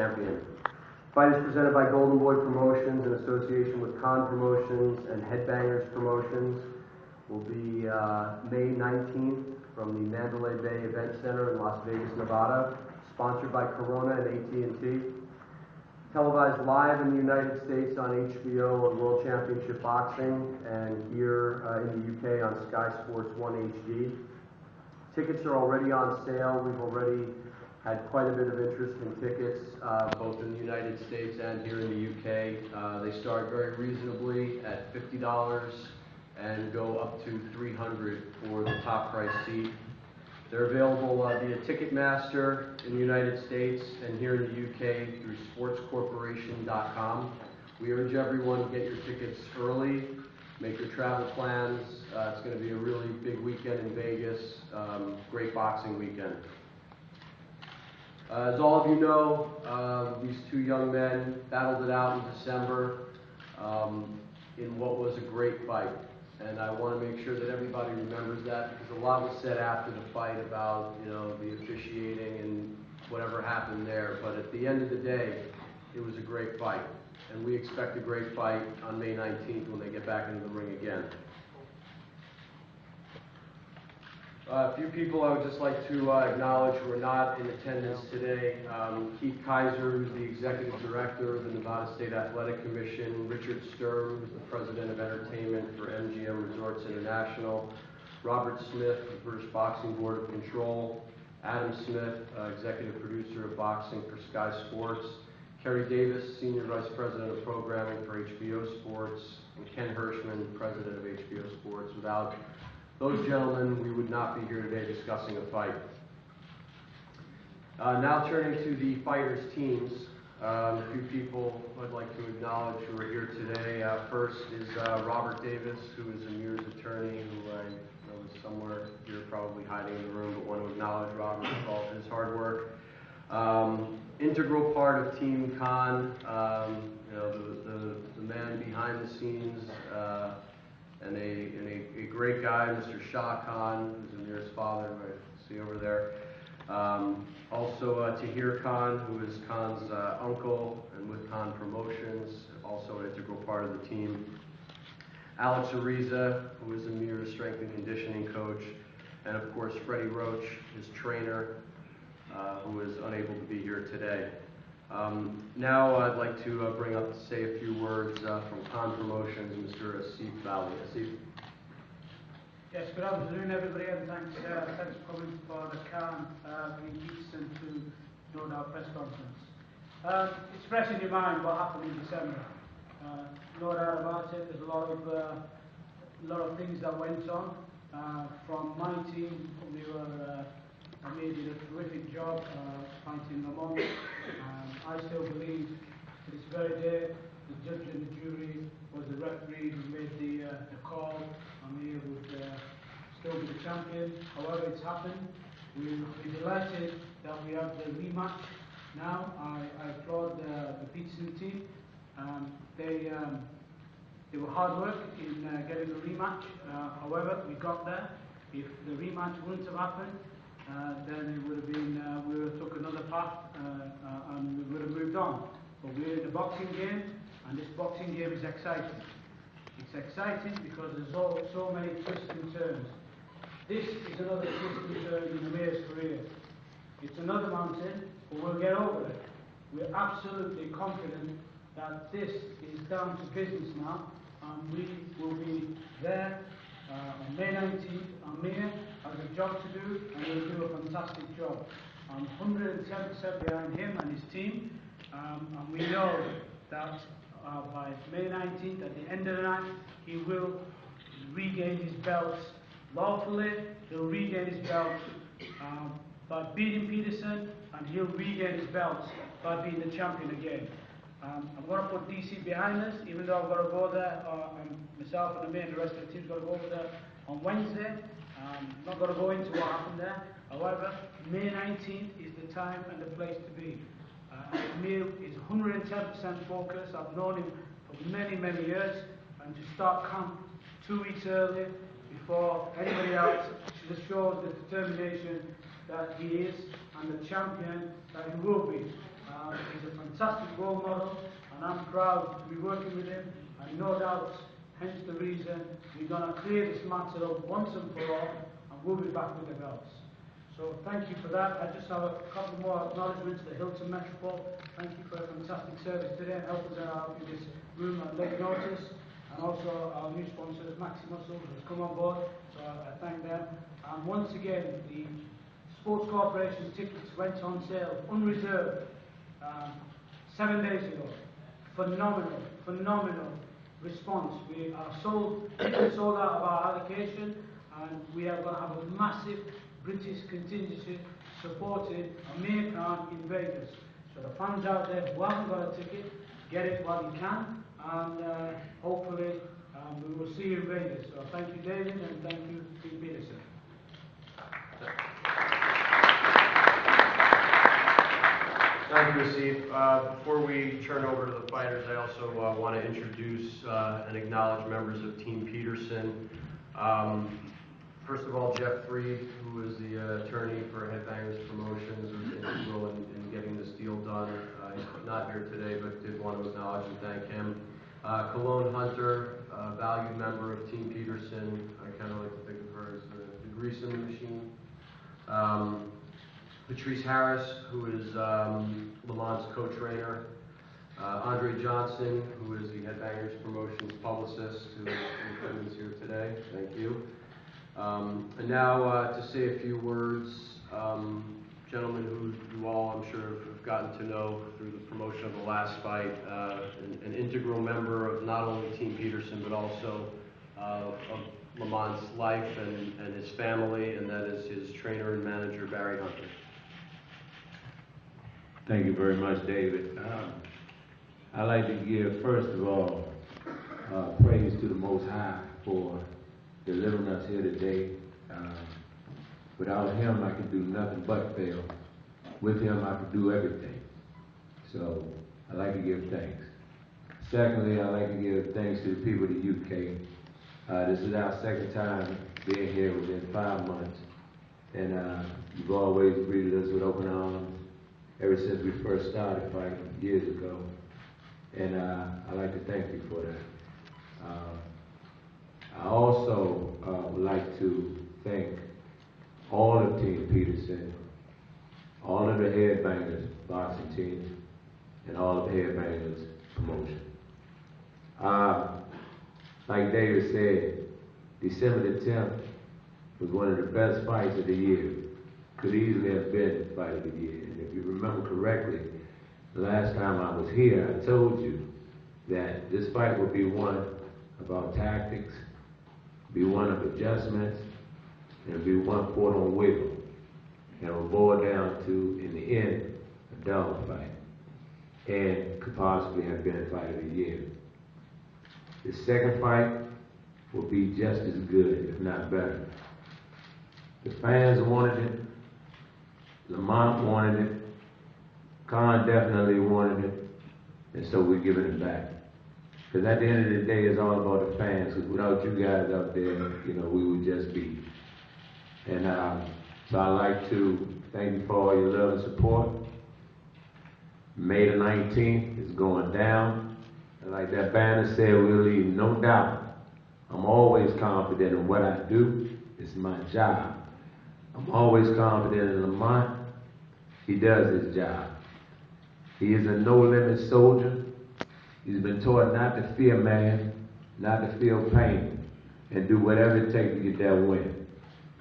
champion. The fight is presented by Golden Boy Promotions in association with Con Promotions and Headbangers Promotions. Will be May 19th from the Mandalay Bay Event Center in Las Vegas, Nevada. Sponsored by Corona and AT&T. Televised live in the United States on HBO on World Championship Boxing and here in the UK on Sky Sports 1 HD. Tickets are already on sale. We've already had quite a bit of interest in tickets, both in the United States and here in the UK. They start very reasonably at $50 and go up to $300 for the top price seat. They're available via Ticketmaster in the United States and here in the UK through sportscorporation.com. We urge everyone to get your tickets early, make your travel plans. It's going to be a really big weekend in Vegas, great boxing weekend. As all of you know, these two young men battled it out in December in what was a great fight. And I want to make sure that everybody remembers that because a lot was said after the fight about, the officiating and whatever happened there. But at the end of the day, it was a great fight. And we expect a great fight on May 19th when they get back into the ring again. A few people I would just like to acknowledge who are not in attendance today. Keith Kaiser, who's the Executive Director of the Nevada State Athletic Commission. Richard Sturm, who's the President of Entertainment for MGM Resorts International. Robert Smith, the British Boxing Board of Control. Adam Smith, Executive Producer of Boxing for Sky Sports. Kerry Davis, Senior Vice President of Programming for HBO Sports. And Ken Hirschman, President of HBO Sports. Without those gentlemen, we would not be here today discussing a fight. Now turning to the fighters' teams, a few people I'd like to acknowledge who are here today. First is Robert Davis, who is Amir's attorney, who I know is somewhere here probably hiding in the room, but want to acknowledge Robert for all of his hard work. Integral part of Team Con, the man behind the scenes, and a great guy, Mr. Shah Khan, who's Amir's father, who I see over there. Also Tahir Khan, who is Khan's uncle and with Khan Promotions, also an integral part of the team. Alex Ariza, who is Amir's strength and conditioning coach. And of course, Freddie Roach, his trainer, who is unable to be here today. Now I'd like to bring up to say a few words from Khan Promotions, Mr. Asif Valley. Asif. Yes, good afternoon everybody, and thanks for coming for the Khan in Peterson to do our press conference. It's fresh in your mind what happened in December. No doubt about it. There's a lot of things that went on. From my team, Amir did a terrific job fighting Lamont. I still believe to this very day the judge and the jury was the referee who made the call. Amir would still be the champion. However, it's happened. We're delighted that we have the rematch now. I applaud the Peterson team. They were hard work in getting the rematch. However, we got there. If the rematch wouldn't have happened, then it would have been, we would have took another path and we would have moved on. But we're in a boxing game, and this boxing game is exciting. It's exciting because there's so many twists and turns. This is another twist and turn in Amir's career. It's another mountain, but we'll get over it. We're absolutely confident that this is down to business now, and we will be there on May 19th. Amir has a job to do, and he'll do a fantastic job. I'm 110% behind him and his team, and we know that by May 19th, at the end of the night, he will regain his belt lawfully. He'll regain his belt by beating Peterson, and he'll regain his belt by being the champion again. I'm going to put DC behind us, even though I've got to go there, myself and Amir and the rest of the team's got to go over there on Wednesday. I'm not going to go into what happened there. However, May 19th is the time and the place to be. Amir is 110% focused. I've known him for many, many years, and to start camp 2 weeks early before anybody else just shows the determination that he is and the champion that he will be. He's a fantastic role model, and I'm proud to be working with him, and no doubt, hence the reason we're going to clear this matter up once and for all, and we'll be back with the belts. So thank you for that. I just have a couple more acknowledgements to the Hilton Metropole. Thank you for a fantastic service today and helping us out in this room at late notice. And also our new sponsors, Maxi Muscle, who's come on board. So I thank them. And once again, the Sports Corporation tickets went on sale, unreserved, 7 days ago. Phenomenal response. We are sold out of our allocation, and we are going to have a massive British contingency supporting Amir Khan in Vegas. So the fans out there who haven't got a ticket, get it while you can, and hopefully we will see you in Vegas. So thank you, David, and thank you, Peterson. Thank you, Asif. Before we turn over to the fighters, I also want to introduce and acknowledge members of Team Peterson. First of all, Jeff Freed, who is the attorney for Headbangers Promotions, was integral in getting this deal done. He's not here today, but did want to acknowledge and thank him. Cologne Hunter, a valued member of Team Peterson. I kind of like to think of her as the grease in the machine. Patrice Harris, who is Lamont's co-trainer. Andre Johnson, who is the Headbangers Promotions publicist, who is in attendance here today. Thank you. And now to say a few words, gentlemen who you all, I'm sure, have gotten to know through the promotion of the last fight, an integral member of not only Team Peterson, but also of Lamont's life and his family, and that is his trainer and manager, Barry Hunter. Thank you very much, David. I'd like to give, first of all, praise to the Most High for delivering us here today. Without him, I could do nothing but fail. With him, I could do everything. So I'd like to give thanks. Secondly, I'd like to give thanks to the people of the UK. This is our second time being here within 5 months. And you've always greeted us with open arms ever since we first started fighting years ago. And I'd like to thank you for that. I also would like to thank all of Team Peterson, all of the Headbangers boxing teams, and all of the Headbangers promotion. Like David said, December the 10th was one of the best fights of the year. Could easily have been the fight of the year. And if you remember correctly, the last time I was here, I told you that this fight would be one about tactics, be one of adjustments, and be one fought on wiggle. And it will boil down to, in the end, a dogfight. And could possibly have been a fight of the year. The second fight will be just as good, if not better. The fans wanted it. Lamont wanted it. Khan definitely wanted it. And so we're giving it back. Because at the end of the day, it's all about the fans. Because without you guys out there, we would just be. And so I'd like to thank you for all your love and support. May the 19th is going down. And like that banner said, we'll leave no doubt. I'm always confident in what I do. It's my job. I'm always confident in Lamont. He does his job. He is a no-limit soldier. He's been taught not to fear man, not to feel pain, and do whatever it takes to get that win.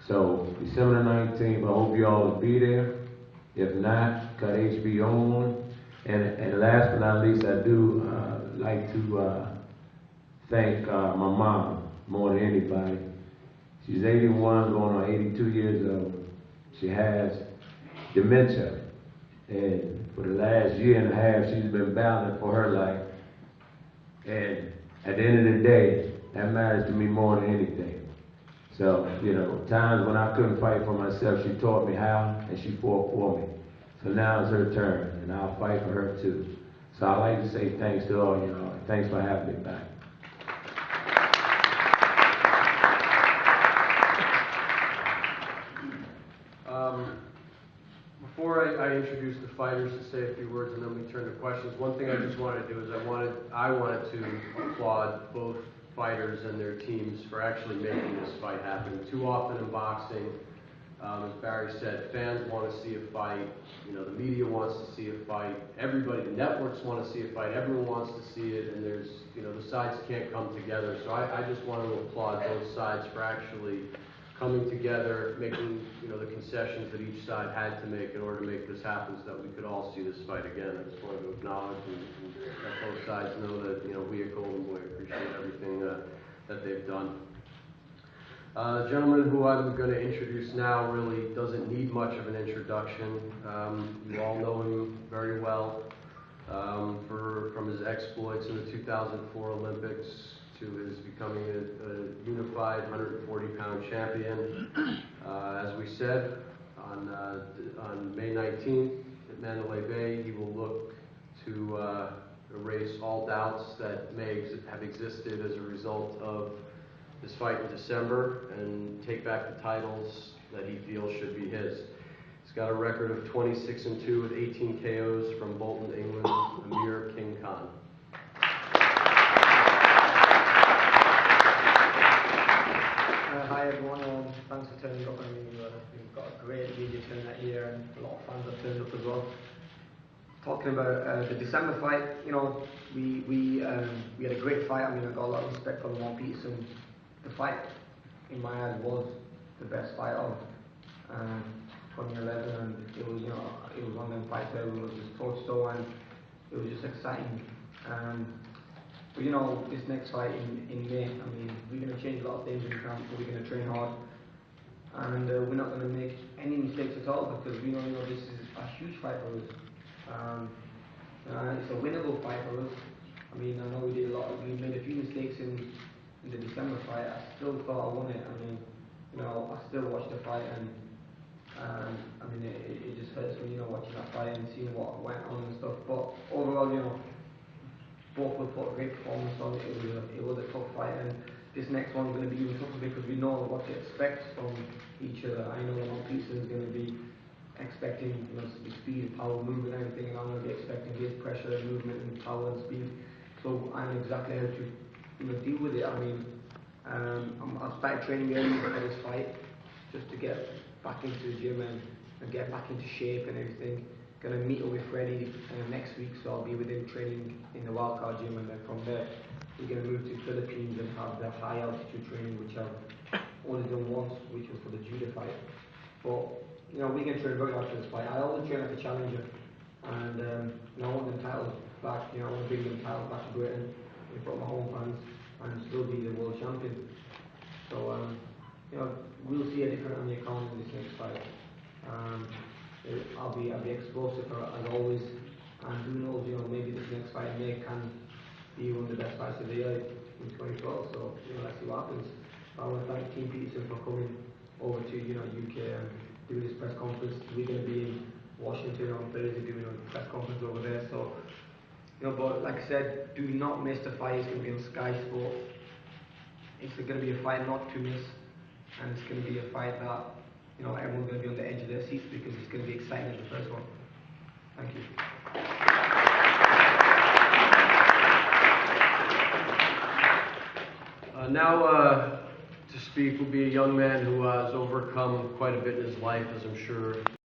So, December 19th, I hope you all will be there. If not, cut HB on. And last but not least, I do like to thank my mom more than anybody. She's 81, going on 82 years old. She has dementia. And for the last year and a half, she's been battling for her life. And at the end of the day, that matters to me more than anything. So, times when I couldn't fight for myself, she taught me how, and she fought for me. So now it's her turn, and I'll fight for her too. So I'd like to say thanks to all y'all, and thanks for having me back. Before I introduce the fighters to say a few words, and then we turn to questions. One thing I just wanted to do is I wanted to applaud both fighters and their teams for actually making this fight happen. Too often in boxing, as Barry said, fans want to see a fight. You know, the media wants to see a fight. Everybody, the networks want to see a fight. Everyone wants to see it, and there's, you know, the sides can't come together. So I just wanted to applaud both sides for actually coming together, making, you know, the concessions that each side had to make in order to make this happen so that we could all see this fight again. I just wanted to acknowledge and let both sides know that, you know, we at Golden Boy appreciate everything that they've done. The gentleman who I'm going to introduce now really doesn't need much of an introduction. You all know him very well from his exploits in the 2004 Olympics to his becoming a unified 140-pound champion. As we said, on May 19th at Mandalay Bay, he will look to erase all doubts that may have existed as a result of this fight in December and take back the titles that he feels should be his. He's got a record of 26-2 with 18 KOs from Bolton, England, Amir King Khan. Hi everyone, thanks for turning up. I mean, we've got a great media turnout here and a lot of fans have turned up as well. Talking about the December fight, you know, we had a great fight. I mean, I got a lot of respect for Lamont Peterson. The fight, in my eyes, was the best fight of 2011, and it was, you know, it was one of them fights where it was just toe-to-toe and it was just exciting. But you know, this next fight in May, I mean, we're going to change a lot of things in camp, so we're going to train hard, and we're not going to make any mistakes at all because we know, this is a huge fight for us. It's a winnable fight for us. I mean, I know we made a few mistakes in the December fight. I still thought I won it. I mean, you know, I still watched the fight, and I mean, it just hurts when, you know, watching that fight and seeing what went on and stuff. But overall, you know, both will put a great performance on it. It was a tough fight, and this next one's going to be even tougher because we know what to expect from each other. I know Lamont Peterson is going to be expecting, you know, speed, power, movement, and everything, and I'm going to be expecting his pressure, movement, and power and speed. So I know exactly how to, you know, deal with it. I mean, I started training early for this fight just to get back into the gym and get back into shape and everything. Going to meet up with Freddie next week, so I'll be with him training in the wildcard gym, and then from there we're going to move to Philippines and have the high altitude training, which I've only done once, which was for the judo fight. But you know, we're going to train very hard for this fight. I always train like a challenger, and you know, I want the titles back. You know, I want to bring the titles back to Britain in front of my home fans and still be the world champion. So you know, we'll see a different Amir Khan in this next fight. I'll be explosive as always, and who knows, you know, maybe this next fight can be one of the best fights of the year in 2012. So you know, let's see what happens. I want to thank Team Peterson for coming over to, you know, UK and doing this press conference. We're going to be in Washington on Thursday doing a press conference over there. So you know, but like I said, do not miss the fight. It's going to be on Sky Sports. It's going to be a fight not to miss, and it's going to be a fight that, you know, everyone's going to be on the edge of their seats because it's going to be exciting as the first one. Thank you. Now to speak will be a young man who has overcome quite a bit in his life, as I'm sure